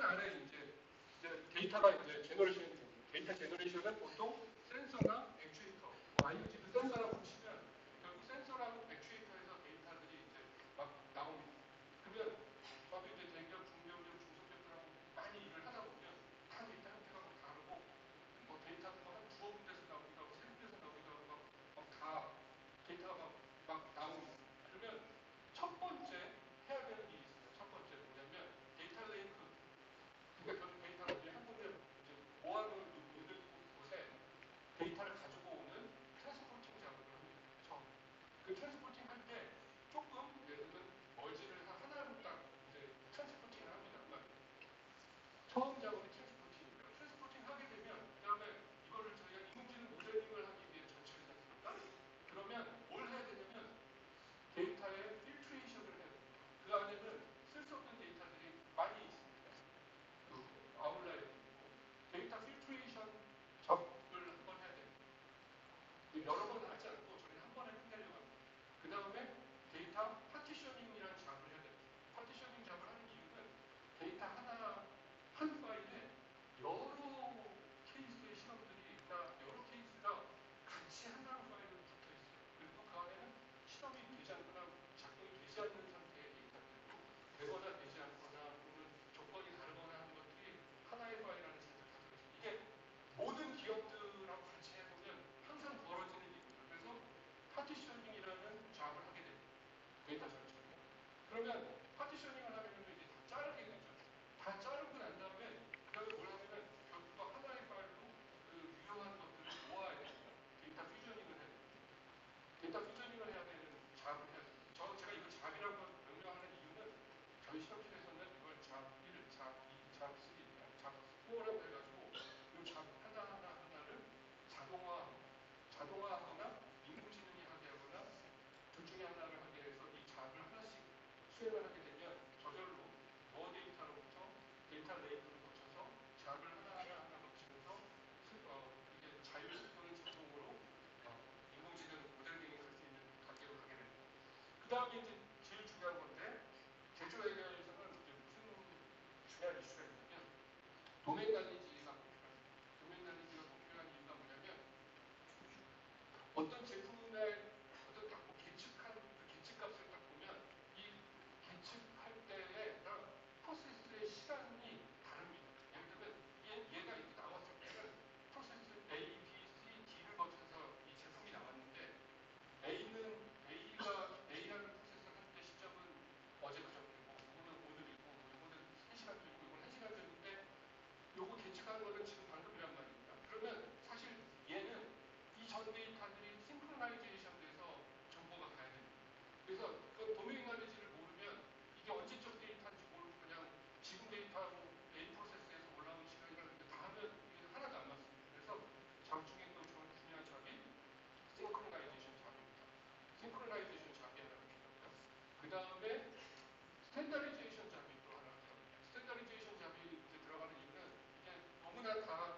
그러면 안에 이제 데이터가 이제 제너레이션이 됩니다. 데이터 제너레이션은 보통 센서나 액추에이터, IoT도 센서라고 치면 결국 센서랑 액추에이터에서 데이터들이 이제 막 나옵니다. 그러면 저도 이제 대기업, 중견기업, 중소기업들하고 많이 일을 하다 보면 다 데이터 형태가 뭐 다르고 뭐 데이터도 한 두어 군데서 나오기도 하고 세 군데서 나오기도 하고 막 다 데이터가 막 나옵니다. 그러면 첫 번째 해야 되는 일이 있습니다. 첫 번째 뭐냐면 데이터 레이크. 그러니까 결국 데이터를 이제 한 군데 이제 모아놓은 곳에 데이터를 가지고 오는 트랜스포팅 작업을 합니다. 처음. 그 트랜스포팅 할 때 조금 예를 들면 머지를 하나로 딱 이제 트랜스포팅을 합니다. 처음 작업이 트랜스포팅입니다. 트랜스포팅 하게 되면 그 다음에 이거를 저희가 인공지능 모델링을 하기 위해 전체를 했습니다. 그러면 뭘 해야 되냐면 데이터의 필트레이션을 해야 됩니다. 그 안에는 쓸 수 없는 데이터들이 많이 있습니다. 그 아웃라이어도 있고 데이터 필트레이션 작업을 한번 해야 됩니다. 여러 번 하지 않고 저희는 한 번에 끝내려고 합니다. 그 다음에 데이터 파티셔닝이라는 작업을 해야 됩니다. 파티셔닝 작업을 하는 이유는 데이터 하나 한 파일에 여러 케이스의 실험들이 여러 케이스가 같이 하나의 파일로 붙어 있어요. 그리고 그 안에는 실험이 되지 않거나 작동이 되지 않는 상태의 데이터들이고 되거나 되지 않거나 또는 조건이 다르거나 하는 것들이 하나의 파일 안에 잔뜩 다 들어있어요. 이게 모든 기업들하고 같이 해보면 항상 벌어지는 일입니다. 그래서 파티셔닝이라는 작업을 하게 됩니다. 데이터 전체를. 그러면 파티셔닝을 하려면 이제 다 자르게 되죠. 다 자르고 난 다음에 그다음에 뭘 하냐면 결국 또 하나의 파일로 그 유용한 것들을 모아야 됩니다. 데이터 퓨저닝을 해야 됩니다. 데이터 퓨저닝을 해야 되는 작업을 해야 됩니다. 제가 이거 잡이라고 명명하는 이유는 저희 실험실에서는 이걸 잡 1, 잡 2, 잡 3, 잡 4라고 해가지고 이 잡 하나를 자동화하거나 인공지능이 하게 하거나 둘 중에 하나를 하게 해서 이 잡을 하나씩 수행을 하게 되면 저절로 너 데이터로부터 데이터 레이크를 거쳐서 잡을 하나하나 거치면서 이게 자율 또는 자동으로 인공지능 모델링을 할 수 있는 단계로 가게 됩니다. 그 다음에 이제 제일 중요한 건데 제조에 대해서는 이제 무슨 중요한 이슈가 있냐면 도메인 날리지가 꼭 필요합니다. 도메인 날리지가 꼭 필요한 이유가 뭐냐면 어떤 제품의 어떤 딱 계측한 그 계측값을 딱 보면 이 계측할 때의 프로세스의 시간이 다릅니다. 예를 들면 얘가 이렇게 나왔을 때는 프로세스 A, B, C, D를 거쳐서 이 제품이 나왔는데 A라는 프로세스를 할 때 시점은 어제 그저께고 이거는 오늘이고 이거는 3시간 전이고 이거는 1시간 전인데 요거 계측하는 거는 지금 방금이란 말입니다. 그러면 사실 얘는 이 전 데이터들이 싱크로나이제이션 돼서 정보가 가야 됩니다. 그래서 그 도메인 날리지를 모르면 이게 언제적 데이터인지 모르고 그냥 지금 데이터하고 A 프로세스에서 올라온 시간이랑 다 하면 이게 하나도 안 맞습니다. 그래서 잡 중에 또 중요한 잡이 싱크로나이제이션 잡입니다. 싱크로나이제이션 잡이 하나 필요하고요. 그 다음에 스탠다리제이션 잡이 또 하나 필요합니다. 스탠다리제이션 잡이 이제 들어가는 이유는 이게 너무나 다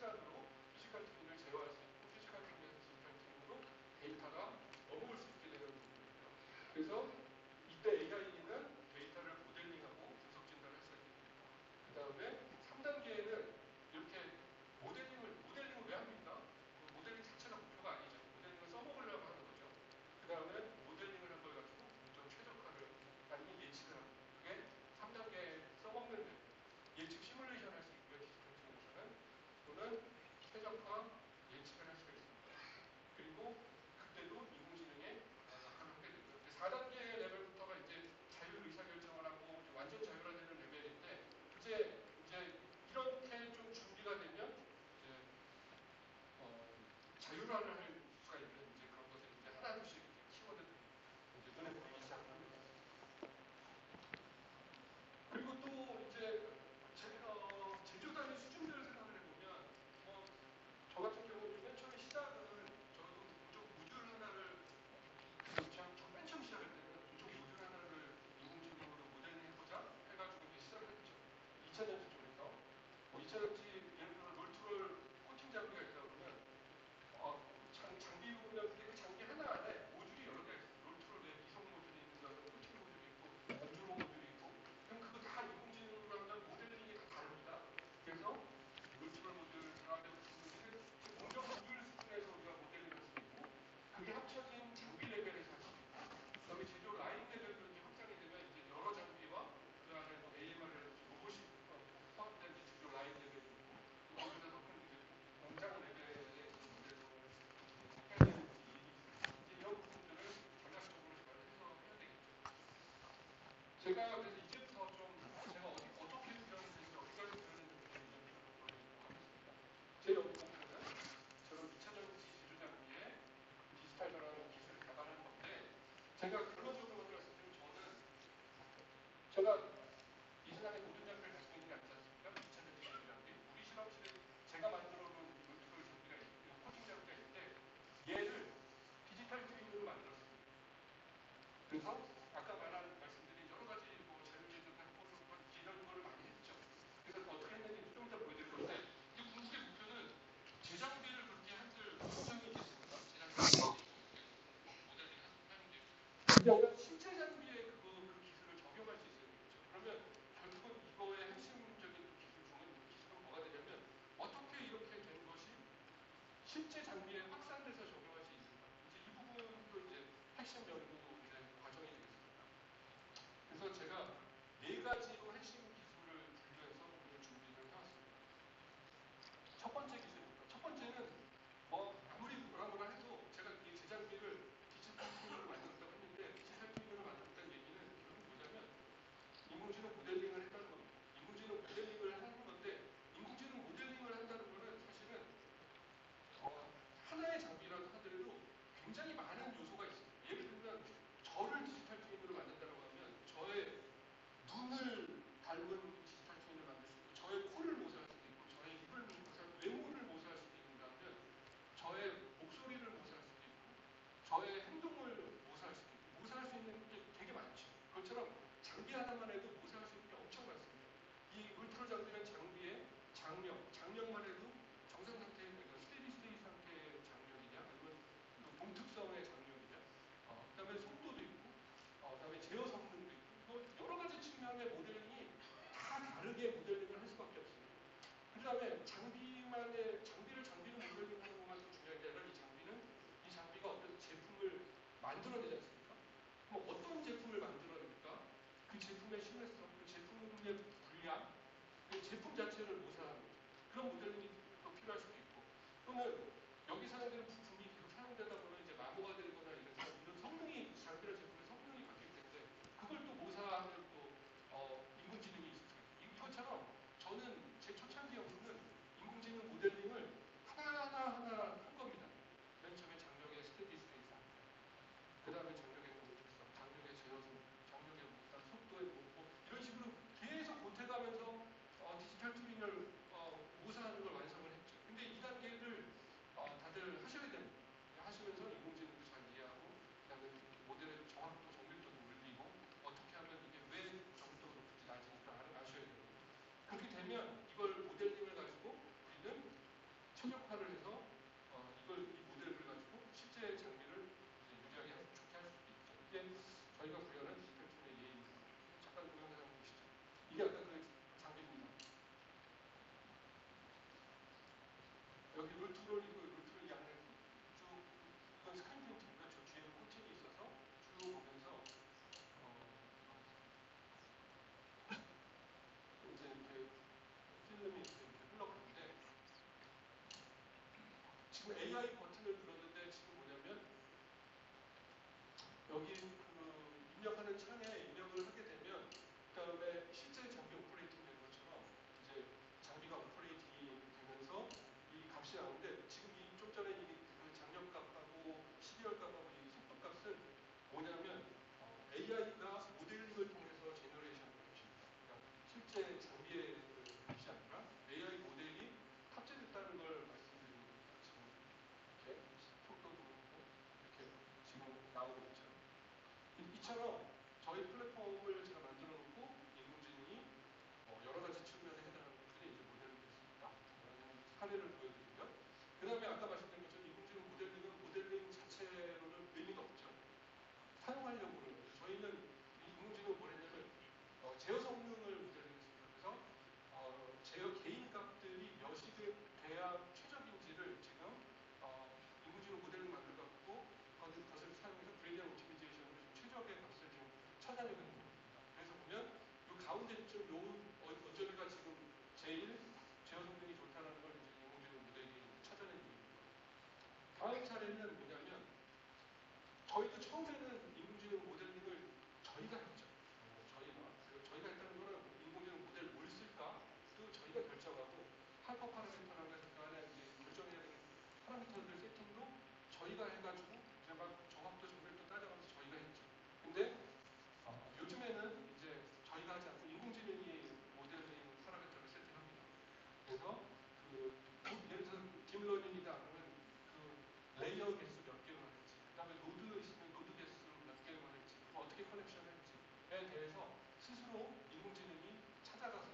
실시간으로 피지컬 트윈을 제어할 수 있고 피지컬 트윈에서 디지털 트윈으로 데이터가 넘어올 수 있게 되는 부분이에요. 그래서 이때 AI는 데이터를 모델링하고 분석 진단을 했어야 됩니다. 그 다음에 3단계에는 이렇게 모델링을 왜 합니까? 모델링 자체가 목표가 아니죠. 모델링을 써먹으려고 하는 거죠. 그 다음에 모델링을 한 걸 가지고 공정 최적화를 아니면 예측을 합니다. 그게 3단계 써먹는 예측 시뮬레이션 할 수 있고요. 디지털 트윈에서는 또는 최적화 예측을 할 수가 있습니다. 그리고 그때도 인공지능의 역할을 하게 되고요. 4단계 레벨부터가 이제 자율 의사결정을 하고 완전 자율화되는 레벨인데 이제 이렇게 좀 준비가 되면 이제 자율화를 할 수가 있는 이제 그런 것을 이제 하나둘씩 키워드들이 이제 눈에 보이기 시작합니다. 그리고 또 이제 제조단위 수준별을 생각을 해보면 저 같은 경우는 맨 처음에 시작은 저도 부족 모듈 하나를 맨 처음 시작할 때는 부족 모듈 하나를 인공지능으로 모델링 해보자 해가지고 이제 시작을 했죠. 2차전지 쪽에서 2차전지 예를 들어 롤트롤 코팅 장비가 있다 그러면 장비 보면 그 장비 하나 안에 모듈이 여러 개가 있어요. 롤트롤 내 비석 모듈이 있는 거는 코팅 모듈이 있고 건조로 모듈이 있고 그럼 그거 다 인공지능으로 하면 모델링이 다 다릅니다. 그래서 롤트롤 모듈 다음에 공정 모듈 수준에서 우리가 모델링을 할 수 있고 그게 합쳐진 장비 레벨에서 할 수 있고 그다음에 제조 라인 레벨로 이제 확장이 되면 이제 여러 장비와 그 안에 AMR이라든지 로봇이 포함된 제조 라인 레벨이 있고 거기서 더 큰 이제 공장 레벨의 모델링을 해야 되는 일이 이제 이런 부분들을 전략적으로 잘 해서 해야 되겠죠. 제가 그래서 이제부터 좀 제가 어떻게 구현했는지 어디까지 구현했는지 좀 보여드리도록 하겠습니다. 제 연구 목표는 저런 2차전지 제조 장비에 디지털 전환 기술을 개발하는 건데 제가 결론적으로 먼저 말씀드리면 제가 이 세상의 모든 장비를 가지고 있는 게 아니지 않습니까? 2차전지 제조 장비. 우리 실험실에 제가 만들어 놓은 롤트롤 장비가 있고 코팅 장비가 있는데 얘를 디지털 트윈으로 만들었습니다. 그래서 아까 말씀드린 여러 가지 자율제조 이런 거를 많이 했죠. 그래서 어떻게 했는지 좀 이따 보여드릴 건데 이 궁극의 목표는 제장비를 그렇게 한들 공정이 있겠습니까? 제장비 모델링 하는 게 그게 아니라 실제 장비에 그 기술을 적용할 수 있어야 되겠죠. 그러면 결국은 이거의 핵심적인 기술은 뭐가 되냐면 어떻게 이렇게 된 것이 실제 장비에 확산돼서 적용할 수 있을까? 이제 이 부분도 이제 핵심 연구 이제 과정이 되겠습니다. 그래서 제가 4가지로 핵심 기술을 분류해서 오늘 준비를 해왔습니다. 첫 번째 기술입니다. 첫 번째는 아무리 뭐라 해도 제가 이 제장비를 디지털 트윈으로 만들었다고 했는데 디지털 트윈으로 만들었다는 얘기는 결국 뭐냐면 인공지능 모델링을 했다는 겁니다. 인공지능 모델링을 하는 건데 인공지능 모델링을 한다는 거는 사실은 하나의 장비라고 하더라도 굉장히 많은 요소가 있습니다. 예를 들면 저를 디지털 트윈으로 만든다고 하면 저의 눈을 닮은 디지털 트윈을 만들 수 있고 저의 코를 모사할 수도 있고 저의 입을 모사할 외모를 모사할 수도 있는가 하면 저의 목소리를 모사할 수도 있고 저의 행동을 모사할 수도 있고 모사할 수 있는 게 되게 많죠. 그것처럼 장비 하나만 해도 모사할 수 있는 게 엄청 많습니다. 이 울트라 장비는 장비의 장력만 해도 정상 상태의 스테디 스테이 상태의 장력이냐 아니면 동특성의 장력이냐 그다음에 속도도 있고 그다음에 제어 성능도 있고 여러 가지 측면의 모델링이 다 다르게 모델링을 할 수밖에 없습니다. 그 다음에 장비를 모델링하는 것만 더 중요한 게 아니라 이 장비가 어떤 제품을 만들어내지 않습니까? 그럼 어떤 제품을 만들어낼까? 그 제품의 신뢰성, 그 제품의 분량, 그 제품 자체를 모사하는 거죠. 그런 모델링이 또 필요할 수도 있고 또는 여기 사용되는 부품이 계속 사용되다 보면 이제 마모가 되거나 이런 성능이 장비나 제품의 성능이 바뀔 텐데 그걸 또 모사하는 또 인공지능이 있을 수 있고 이것처럼 저는 제 초창기 연구는 인공지능 모델링을 하나하나 한 겁니다. 맨 처음에 장력의 스테디 스테이트 상태, 그 다음에 장력의 동특성, 장력의 제어성, 장력의 속도의 이런 식으로 계속 보태가면서 디지털 트윈을 모사하는 걸 완성을 했죠. 근데 이 단계를 다들 하셔야 됩니다. 지금 AI 버튼을 눌렀는데 지금 뭐냐면 여기 입력하는 창에 입력을 하게 되면 그다음에 실제 장비 오퍼레이팅 된 것처럼 이제 장비가 오퍼레이팅이 되면서 이 값이 나오는데 지금 좀 전에 장력값하고 12월값하고 이 속도값은 뭐냐면 AI가 모델링을 통해서 제너레이션한 값입니다. 그러니까 실제 장비의 값이 아니라 AI 모델이 탑재됐다는 걸 말씀드리는 겁니다. 지금 이렇게 속도도 그렇고 이렇게 지금 나오고 있죠. 이처럼 저희 플랫폼을 제가 만들어 놓고 인공지능이 여러 가지 측면에 해당하는 것들이 이제 모델이 될 수 있다라는 사례를 보여드리고요. 그 다음에 아까 말씀드린 것처럼 인공지능 모델링은 모델링 자체로는 의미가 없죠. 사용하려고 그러는 거죠. 저희는 이 인공지능을 뭘 했냐면 제어 성능을 모델링했습니다. 그래서 제어 개인 값들이 몇이 돼야 최적인지를 지금 인공지능 모델링 만들어갖고 그것을 사용해서 그레디언 옵티미제이션으로 최적의 값을 지금 찾아내고 있는 겁니다. 그래서 보면 이 가운데쯤 어쩌리가 지금 제일 제어 성능이 좋다는 걸 이제 인공지능 모델이 찾아낸 이유입니다. 다음 사례는 뭐냐면 저희도 처음에는 인공지능 모델링을 저희가 했죠. 저희가 했다는 거는 인공지능 모델 뭘 쓸까도 저희가 결정하고 하이퍼 파라미터라는 그 안에 결정해야 되는 파라미터들 세팅도 저희가 해가지고 이제 막 정확도 정밀도 따져가면서 저희가 했죠. 근데 요즘에는 이제 저희가 하지 않고 인공지능이 모델링 파라미터를 세팅합니다. 그래서 예를 들어서 딥러닝이다 그러면 레이어 개수 몇 개만 했지, 그 다음에 노드 있으면 노드 개수 몇 개만 했지, 그럼 어떻게 커넥션 했지에 대해서 스스로 인공지능이 찾아가서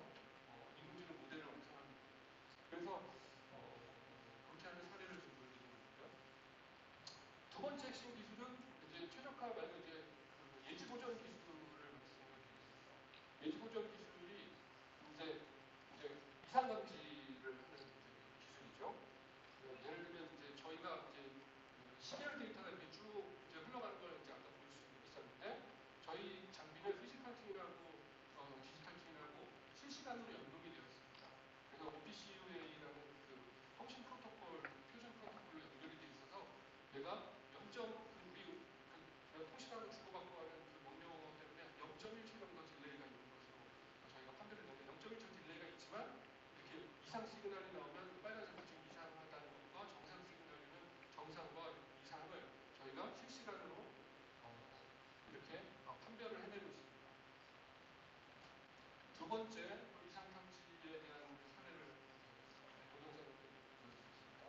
인공지능 모델을 완성합니다. 그래서 그렇게 하는 사례를 좀 보여드리는 거고요. 두 번째 핵심 기술은 이제 최적화 말고 이제 예지 보정 기술을 말씀을 드리겠습니다. 예지 보정 기술이 이제 이상 감지를 하는 기술이죠. 예를 들면 이제 저희가 이제 시리얼 데이터가 이렇게 쭉 이제 흘러가는 걸 이제 아까 볼 수 있었는데 저희 장비는 피지컬 팅이라고 디지털 팅이라고 실시간으로 연동이 되어 있습니다. 그래서 OPC-UA라는 통신 프로토콜, 표준 프로토콜로 연결이 되어 있어서 내가 우리 통신하고 주고받고 하는 명령 때문에 0.1초 정도 딜레이가 있는 것으로 저희가 판별을 했는데 0.1초 딜레이가 있지만 이렇게 이상 시그널이 나오면 빨간색은 지금 이상하다는 것과 정상 시그널이면 정상과 이상을 저희가 실시간으로 이렇게 판별을 해내고 있습니다. 두 번째 이상 탐지에 대한 사례를 동영상으로 보여드리겠습니다.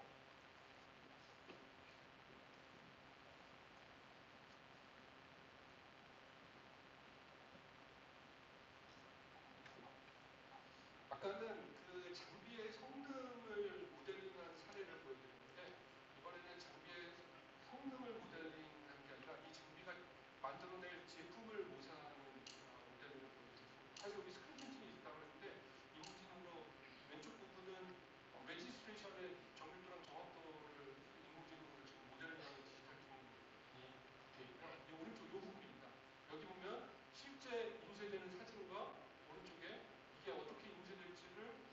아까는 장비의 성능을 모델링한 사례를 보여드렸는데 이번에는 장비의 성능을 모델링하는 게 아니라 이 장비가 만들어낼 제품을 모사하는 모델링을 보여드렸습니다. 사실 여기 스크린 틴팅이 있다고 했는데 인공지능으로 왼쪽 부분은 레지스트레이션의 정밀도랑 정확도를 인공지능으로 지금 모델링하는 디지털 팅이 되어 있고요. 이 오른쪽 이 부분입니다. 여기 보면 실제 인쇄되는 사진과 오른쪽에 이게 어떻게 인쇄될지를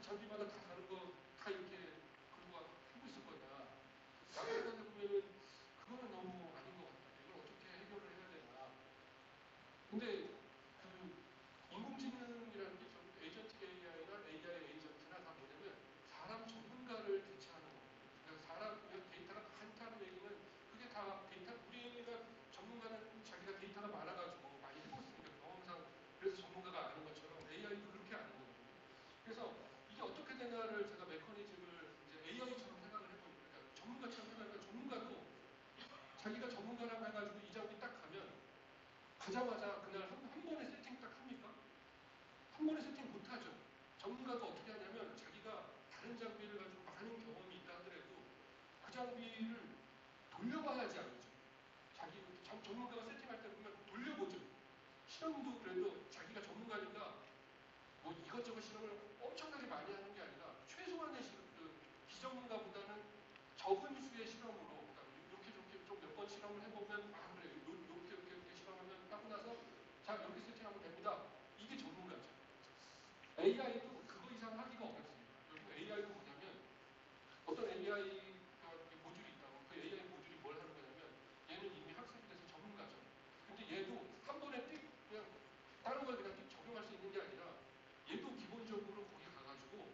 장비마다 다 다른 거 다 이렇게 그리고 하고 있을 거냐. 라고 생각해 보면은 그거는 너무 아닌 것 같다. 이걸 어떻게 해결을 해야 되나. 근데 그 인공지능이라는 게 결국 에이전틱 AI나 AI 에이전트나 다 뭐냐면 사람 전문가를 대체하는 거거든요. 그러니까 사람 데이터가 많다는 얘기는 그게 다 데이터 우리가 전문가는 자기가 데이터가 많아가지고 많이 해봤으니까 경험상 그래서 전문가가 아는 것처럼 AI도 그렇게 아는 거거든요. 그래서 이게 어떻게 되나를 제가 메커니즘을 이제 AI처럼 생각을 해보니까 그러니까 전문가처럼 생각하니까 전문가도 자기가 전문가라고 해가지고 이 장비 딱 가면 가자마자 그날 한 번에 세팅 딱 합니까? 한 번에 세팅 못하죠. 전문가가 어떻게 하냐면 자기가 다른 장비를 가지고 많은 경험이 있다 하더라도 그 장비를 돌려봐야지 알죠. 자기 전문가가 세팅할 때 보면 돌려보죠. 실험도 그래도 자기가 전문가니까 뭐 이것저것 실험을 엄청나게 많이 하는 게 아니라 최소한의 실험, 비전문가보다는 적은 수의 실험으로 그러니까 이렇게 좀 몇 번 실험을 해보면 아 그래 이렇게 실험하면 하고 나서 자 이렇게 세팅하면 됩니다. 이게 전문가죠. AI도 그거 이상 하기가 어렵습니다. 요즘 AI도 뭐냐면 어떤 AI가 모듈이 있다고 그 AI 모듈이 뭘 하는 거냐면 얘는 이미 학습이 돼서 전문가죠. 근데 얘도 한 번에 띡 그냥 다른 걸 그냥 띡 적용할 수 있는 게 아니라 얘도 기본적으로 거기 가가지고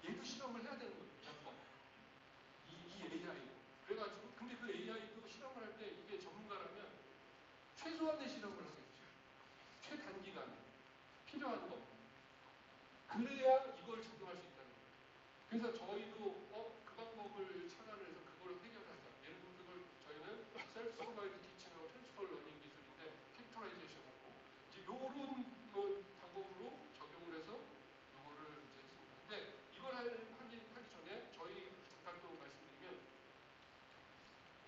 얘도 실험을 해야 되는 거예요. 몇 번. 이 AI도. 그래가지고 근데 그 AI도 실험을 할 때 이게 전문가라면 최소한의 실험을 하겠죠. 최단기간에 필요한 거. 그래야 이걸 적용할 수 있다는 거예요. 그래서 저희도 그 방법을 찾아내서 그걸 해결하자. 예를 들면 그걸 저희는 셀프 서바이드 티칭하고 트랜스퍼 러닝 기술인데 팩토라이제이션하고 이제 요런 방법으로 적용을 해서 요거를 이제 했습니다. 근데 이걸 하기 전에 저희 잠깐 또 말씀드리면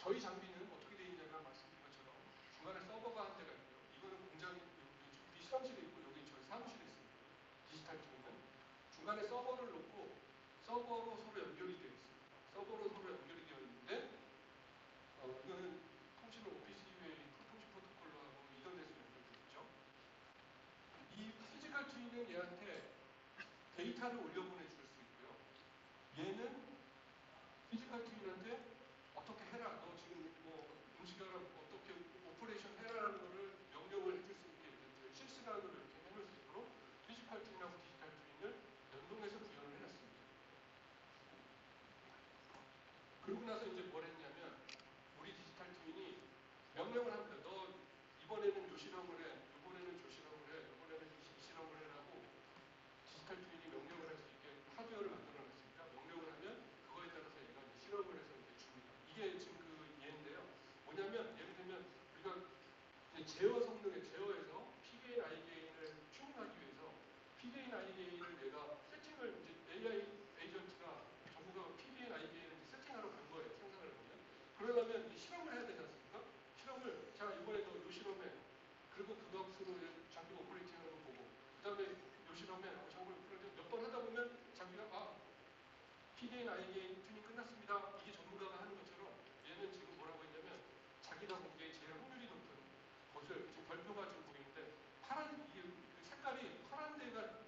저희 장비는 어떻게 되어 있냐면 말씀드린 것처럼 중간에 서버가 한 대가 있고요. 이거는 공장 우리 실험실에 있고 여기 저희 사무실에 있습니다. 디지털 팀은 중간에 서버를 놓고 서버로 서로 연결이 되어 있습니다. 서버로 서로 연결이 되어 있는데 이거는 통신을 오피스 UA 통신 프로토콜로 하고 이더넷으로 연결되어 있죠. 이 피지컬 트위는 얘한테 데이터를 올려보내 줄 수 있고요. 얘는 피지컬 트윈한테 어떻게 해라. 너 지금 뭐 음식하라 어떻게 오퍼레이션 해라라는 거를 명령을 해줄 수 있게 실시간으로 이렇게 해놓을 수 있도록 피지컬 트윈하고 디지털 트윈을 연동해서 구현을 해놨습니다. 그러고 나서 이제 뭘 했냐면 우리 디지털 트윈이 명령을 합니다. 너 이번에는 요 실험을 해, 이번에는 저 실험을 해, 이번에는 이 실험을 해라고 디지털 트윈이 명령을 할 수 있게 하드웨어를 만들어놨으니까 명령을 하면 그거에 따라서 얘가 실험을 해서 이제 줍니다. 이게 지금 그 예인데요. 뭐냐면 예를 들면 우리가 제어 성능의 제어에서 PGA IGA인을 튜닝하기 위해서 PGA IGA인을 내가 세팅을 이제 AI 에이전트가 전부가 PGA IGA인을 세팅하러 간 거예요. 상상을 해보면. 그러려면 실험을 해야 되지 않습니까? 실험을 자 이번에 너 요 실험에 그리고 그것으로 장비가 오퍼레이팅하는 거 보고 그 다음에 요 실험에 장비가 오퍼레이팅 몇 번 하다 보면 장비가 PDA, IDA 튜닝 끝났습니다. 이게 전문가가 하는 것처럼 얘는 지금 뭐라고 했냐면 자기가 보기에 제일 확률이 높은 것을 지금 별표가 지금 보이는데 파란 이게 그 색깔이 파란 데가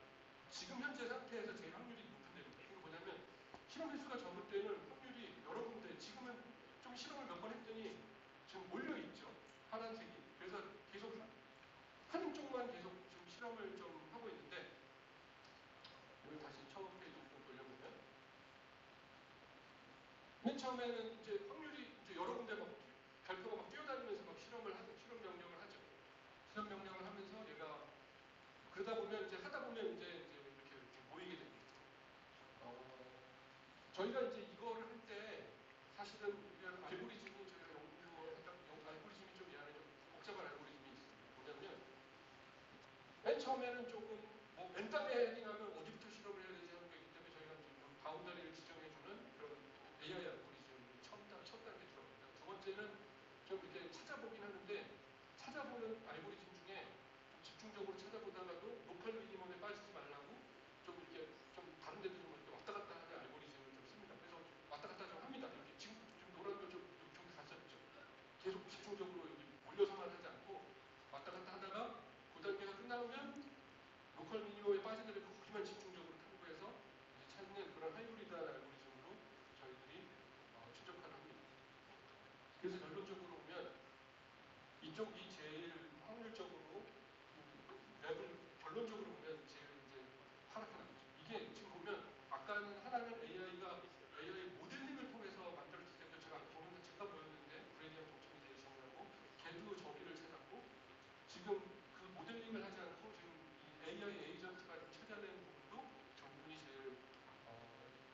지금 현재 상태에서 제일 확률이 높은 데입니다. 이거 뭐냐면 실험 횟수가 적을 때는 확률이 여러 군데 지금은 좀 실험을 몇 번 했더니 지금 몰려 있죠. 파란색이. 그래서 계속 한 쪽만 계속 지금 실험을 좀 하고 있는데 이걸 다시 처음 페이지를 좀 돌려보면 맨 처음에는 이제 확률이 이제 여러 군데 막 별표가 막 뛰어다니면서 막 실험 명령을 하죠. 실험 명령을 하면서 얘가 그러다 보면 이제 하다 보면 이제 이렇게 모이게 됩니다. 저희가 이제 이거를 할 때 사실은 알고리즘이 저희가 연구했던 알고리즘이 좀 미안해 좀 복잡한 알고리즘이 있습니다. 뭐냐면 맨 처음에는 조금 맨 땅에 헤딩하면 어디부터 실험을 해야 되지 하는 게 있기 때문에 저희가 좀 바운더리를 지정해주는 그런 AI 알고리즘을 첫 단계 들어갑니다. 두 번째는 좀 이렇게 찾아보긴 하는데 찾아보는 알고리즘 중에 좀 집중적으로 찾아보다가도 로컬 미니멈에 빠지지 말라고 좀 이렇게 좀 다른 데도 좀 이렇게 왔다 갔다 하는 알고리즘을 좀 씁니다. 그래서 왔다 갔다 좀 합니다. 이렇게 지금 노란 거좀 여기 갔었죠. 계속 집중적으로 여기 몰려서만 하지 않고 왔다 갔다 하다가 그 단계가 끝나면 로컬 미니멈에 빠지더라도 거기만 집중적으로 탐구해서 이쪽이 제일 확률적으로 웹을 결론적으로 보면 제일 이제 하락해 나가죠. 이게 지금 보면 아까는 하나는 AI 모델링을 통해서 만들어질 때도 제가 보면서 잠깐 보였는데 그레디언트 옵티미제이션이라고 걔도 저기를 찾았고 지금 그 모델링을 하지 않고 지금 이 AI 에이전트가 찾아낸 부분도 정분이 제일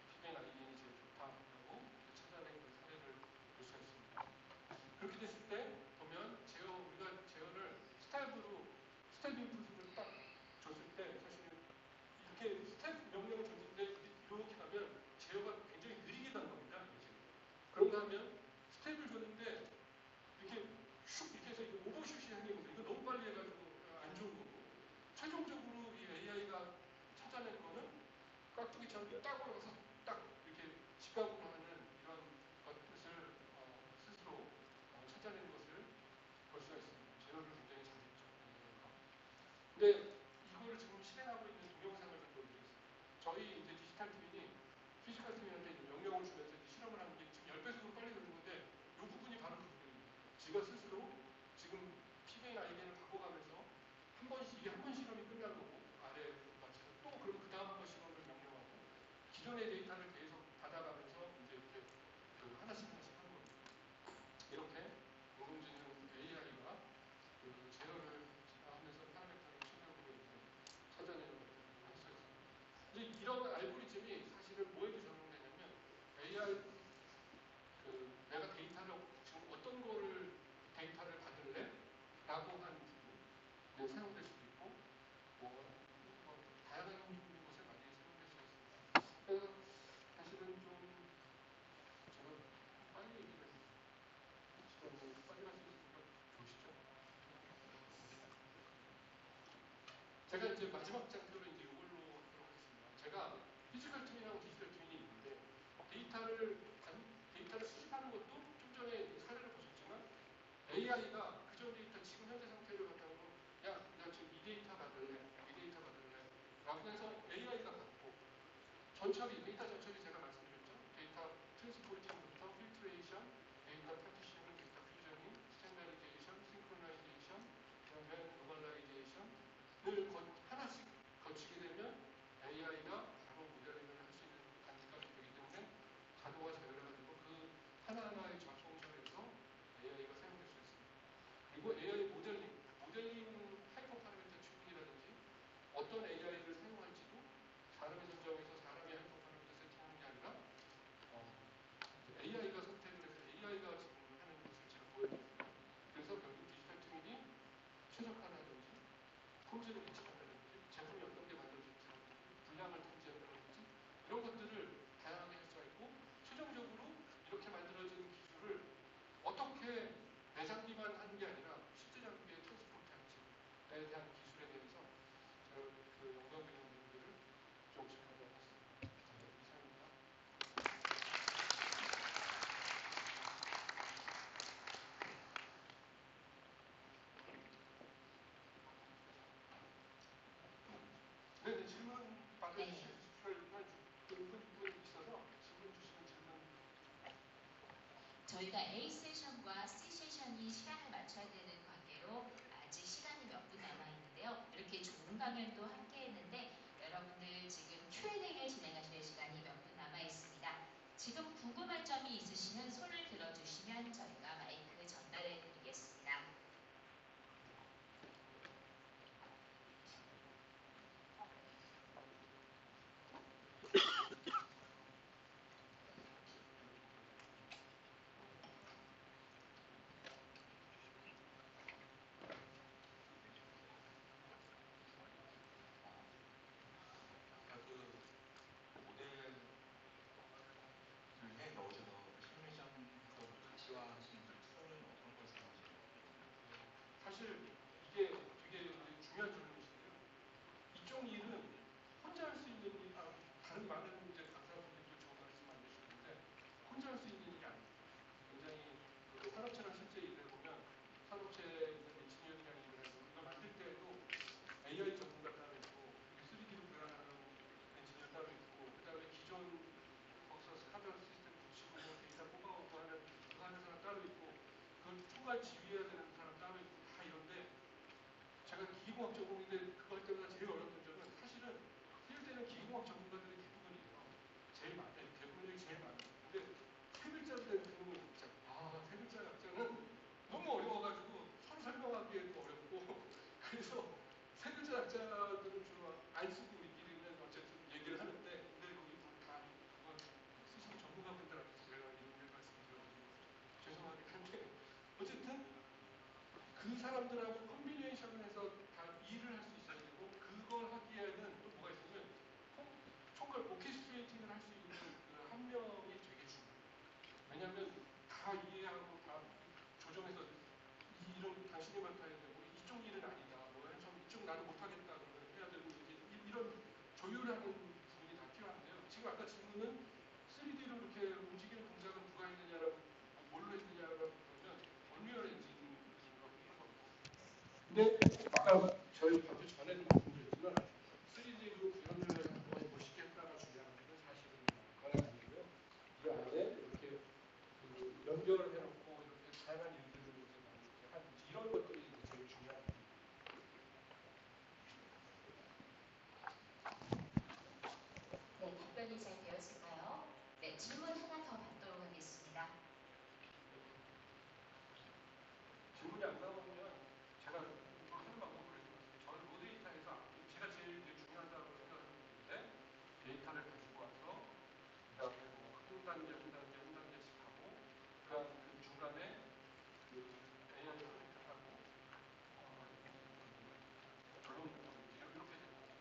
피뱅 아이디이 제일 좋다라고 찾아낸 그 사례를 볼 수가 있습니다. 그렇게 됐을 때 보면 우리가 제어를 스텝 인풋을 딱 줬을 때 사실은 이렇게 스텝 명령을 줬는데 이렇게 가면 제어가 굉장히 느리게 간 겁니다. 그런가 하면 스텝을 줬는데 이렇게 슉 이렇게 해서 이거 오버슛이 생긴 거죠. 이거 너무 빨리 해가지고 안 좋은 거고 최종적으로 이 AI가 찾아낸 거는 깍두기처럼 딱 올라가서 딱 이렇게 직각으로 하는 이런 것을 스스로 찾아낸 것을 볼 수가 있습니다. 제어를 굉장히 잘했죠. 근데 이거를 지금 실행하고 있는 동영상을 좀 보여드리겠습니다. 저희 이제 디지털 트윈이 피지컬 트윈한테 명령을 주면서 실험을 하는 게 지금 10배속으로 빨리 되는 건데 이 부분이 바로 그 부분입니다. 지가 스스로 지금 피뱅 아이디를 바꿔가면서 이게 한 번 실험이 끝난 거고 아래 마치고 또 그럼 그 다음 한 번 실험을 명령하고 기존의 데이터를 계속 받아가면서 이제 이렇게 하나씩 하는 겁니다. 이렇게 인공지능 AI가 제어를 하면서 파라미터를 최적으로 찾아내는 것들을 할 수 있습니다. 이제 이런 알고리즘이 사실은 뭐에도 적용되냐면 AI 내가 데이터를 지금 어떤 거를 데이터를 받을래? 라고 하는 부분에 사용될 수도 있고 다양한 곳에 많이 사용될 수 있습니다. 그래서 사실은 좀 제가 빨리 얘기를 시간이 빨리 갈 수 있으니까 보시죠. 제가 이제 마지막 장표로 이제 이걸로 하도록 하겠습니다. 제가 피지컬 트윈하고 디지털 트윈이 있는데 데이터를 수집하는 것도 좀 전에 사례를 보셨지만 AI가 그전 데이터 지금 현재 상태를 갖다가 나 지금 이 데이터 받을래 라고 해서 AI가 받고 데이터 전처리 제가 말씀드렸죠. 데이터 트랜스포팅부터 필트레이션, 데이터 파티셔닝, 데이터 퓨저닝, 스탠다리제이션, 싱크로나이제이션, 그다음에 노멀라이제이션을 하나씩 거치게 되면 AI가 바로 모델링을 할 수 있는 단계가 되기 때문에 자동화 제어해가지고 그 하나하나의 작동선에서 AI가 사용될 수 있습니다. 그리고 AI 모델링 하이퍼 파라미터 튜닝이라든지 어떤 AI를 사용할지도 사람이 선정해서 사람이 하이퍼 파라미터 세팅하는 게 아니라 AI가 선택을 해서 AI가 지금 하는 것을 제가 보여드립니다. 그래서 결국 디지털 트윈이 최적화라든지 품질을 예측한다든지 제품이 어떤 게 만들어질지 분량을 통제한다든지 이런 것들을 다양하게 할 수가 있고 최종적으로 이렇게 만들어진 기술을 어떻게 내장비만 하는 게 아니라 실제 장비에 트랜스포트 할지에 대한 기술에 대해서 제가 영상 그냥 내용들을 조금씩 하도록 하겠습니다. 이상입니다. 네, 질문 받아주실 분 있어서 질문 주시면 질문. 저희가 A 세션과 C 세션이 시간을 맞춰야 되는 관계로 아직 시간이 몇 분 남아 있는데요. 이렇게 좋은 강연도 함께 했는데 여러분들 지금 Q&A를 진행하실 시간이 몇 분 남아 있습니다. 지금 궁금한 점이 있으시면 손을 들어주시면 저희가 마이크 전달해 드리겠습니다. 모델을 넣으셔서 시뮬레이션도 가시화하시는 툴은 어떤 걸 사용하시나요? 사실 이게 되게 중요한 질문이신데요. 이쪽 일은 혼자 할 수 있는 일, 다른 많은 이제 강사분들도 좋은 말씀 알려주셨는데 혼자 할 수 있는 일이 아닙니다. 굉장히 산업체랑 실제 일을 보면 산업체 엔지니어링이라는 일을 하고 이거 만들 때에도 AI 전문가 따로 있고 3D로 구현하는 엔지니어 따로 있고 그 다음에 기존 거기서 하드웨어 시스템 붙이고 데이터 뽑아오고 하는 그거 하는 사람 따로 있고 그걸 총괄 지휘해야 되는 사람 따로 있고 기계공학 전공인데 그거 할 때마다 제일 어렵던 점은 사실은 세일대는 기계공학 전문가들이 대부분이에요. 제일 많아요. 대부분이 제일 많아요. 근데 세 글자를 된 그놈을 약자. 세 글자 약자는 너무 어려워가지고 서로 설명하기에도 어렵고 그래서 세 글자 약자들은 주로 안 쓰고 우리끼리는 어쨌든 얘기를 하는데 근데 거기 다 그거 쓰시는 전문가분들한테 제가 이런 말씀드려가지고 죄송하긴 한데 어쨌든 그 사람들하고 콤비네이션을 해서 다 일을 할 수 있어야 되고 그걸 하기에는 또 뭐가 있으면 총괄 오케스트레이팅을 할 수 있는 그 한 명이 되게 중요해요. 왜냐하면 다 이해하고 다 조정해서 이런 당신이 맡아야 되고 이쪽 일은 아니다. 뭐 해서 이쪽 나는 못하겠다 그러면 해야 되고 이런 조율하는 부분이 다 필요한데요. 지금 아까 질문은 3D로 이렇게 움직이는 동작은 누가 했느냐라고 뭘로 했느냐라고 그러면 언리얼 엔진으로 한 겁니다. 근데 아까 저희 방금 전에도 말씀드렸지만 3D로 구현을 하고 멋있게 했다가 중요한 것은 사실은 그건 아니고요. 이 안에 이렇게 연결을 해놓고 이렇게 다양한 일들을 이렇게 하는지 이런 것들이 제일 중요합니다. 네, 답변이 잘 되었을까요? 네, 질문 하나 더 받도록 하겠습니다. 질문이 안 나오면 제가 하는 방법을 해드렸습니다. 저는 로데이터에서 제가 제일 중요하다고 생각하는 부분인데 데이터를 가지고 와서 그다음에 뭐 한 단계 한 단계 한 단계씩 하고 그 중간에 그 AI 프로젝트하고 결론 이렇게 되는 거죠.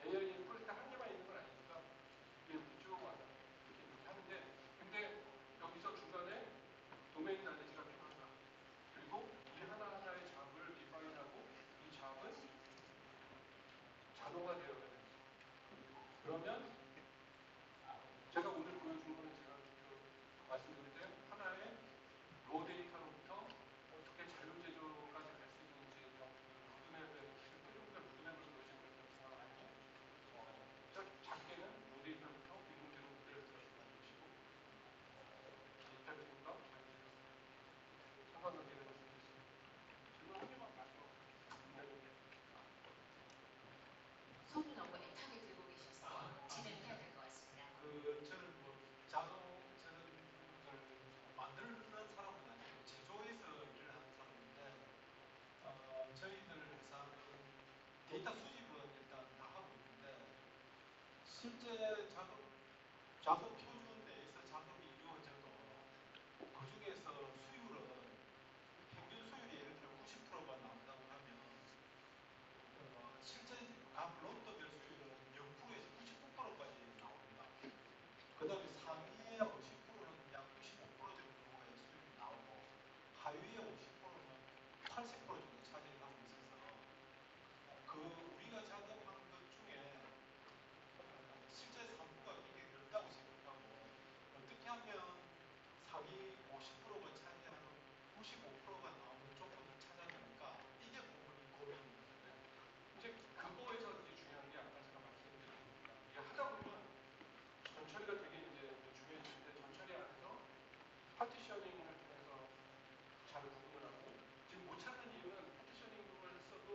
AI 프로젝트 한 개만 있는 건 아니니까 이렇게 쭉 와서 이렇게 하는데 근데 여기서 중간에 도메인 나레지가 필요하다. 그리고 이 하나하나의 잡을 디파인하고 이 잡은 자동화되어야 됩니다. 그러면 제가 오늘 보여준 거는 제가 말씀드릴 때 하나의 로 데이터로부터 어떻게 자유제조까지 갈 수 있는지 루드맵의 조금더 루드맵을 보여준 거라고 생각하고 작게는 로 데이터부터 인공지능 모델을 들어가는 것이고 디지털 과 상관관계를 말씀드렸습니다. 질문 한 개만 마지막. 손을 너무 애타게 들고 계셔서 진행해야 될 것 같습니다. 저는 만드는 사람은 아니고 제조에서 일을 하는 사람인데 저희들 회사는 데이터 수집은 일단 다 하고 있는데 실제 작업 표준 내에서 작업이 이루어져도 그 중에서 수율은 평균 수율이 예를 들어 90%가 나온다고 하면 실제 각 롯더별 수율은 0%에서 99%까지 나옵니다. 그 다음에 상위의 50%는 약 95% 정도의 수율이 나오고 하위의 50%는 80% 정도 차지하고 있어서 우리가 작업한 것 중에 실제 산부가 굉장히 넓다고 생각하고 어떻게 하면 상위 50%가 차지하는 95%가 나오는 조건을 찾아낼까 이게 고민입니다. 이제 그거에서 이제 중요한 게 아까 제가 말씀드린 겁니다. 이게 하다 보면 전처리가 되게 이제 중요해지는데 전처리 안에서 파티셔닝을 통해서 잘 구분을 하고 지금 못 찾는 이유는 파티셔닝을 했어도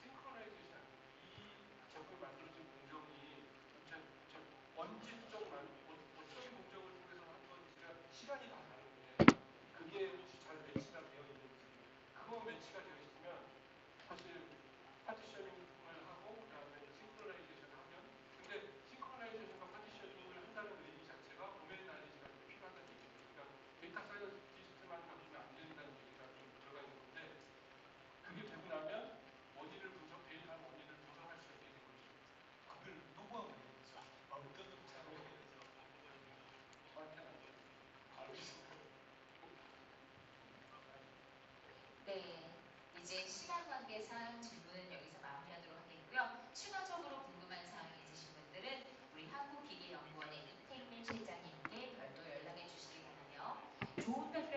싱크로나이제이션이 안 돼요. 이 제품이 만들어진 공정이 언제 어떤 공정을 통해서 한 건지가 시간이 다 다른데 그게 혹시 잘 매치가 되어 있는지 그거 매치가 되어 있으면 사실 파티셔닝을 하고 그다음에 싱크로나이제이션을 하면 근데 싱크로나이제이션과 파티셔닝을 한다는 의미 자체가 도메인 나레지가 필요하다는 얘기예요. 그러니까 데이터 사이언티스트만 바꾸면 안 된다는 얘기가 좀 들어가 있는 건데 그게 되고 나면 데이터 원인을 분석할 수 있게 된 거죠. 그걸 누구하고 얘기했죠? 어떤 업체에서 저한테는 안 돼요. 알겠습니다. 네, 이제 시간 관계상 질문은 여기서 마무리하도록 하겠고요. 추가적으로 궁금한 사항이 있으신 분들은 우리 한국기계연구원의 이태일 실장님께 별도 연락해 주시기 바라며 좋은 발표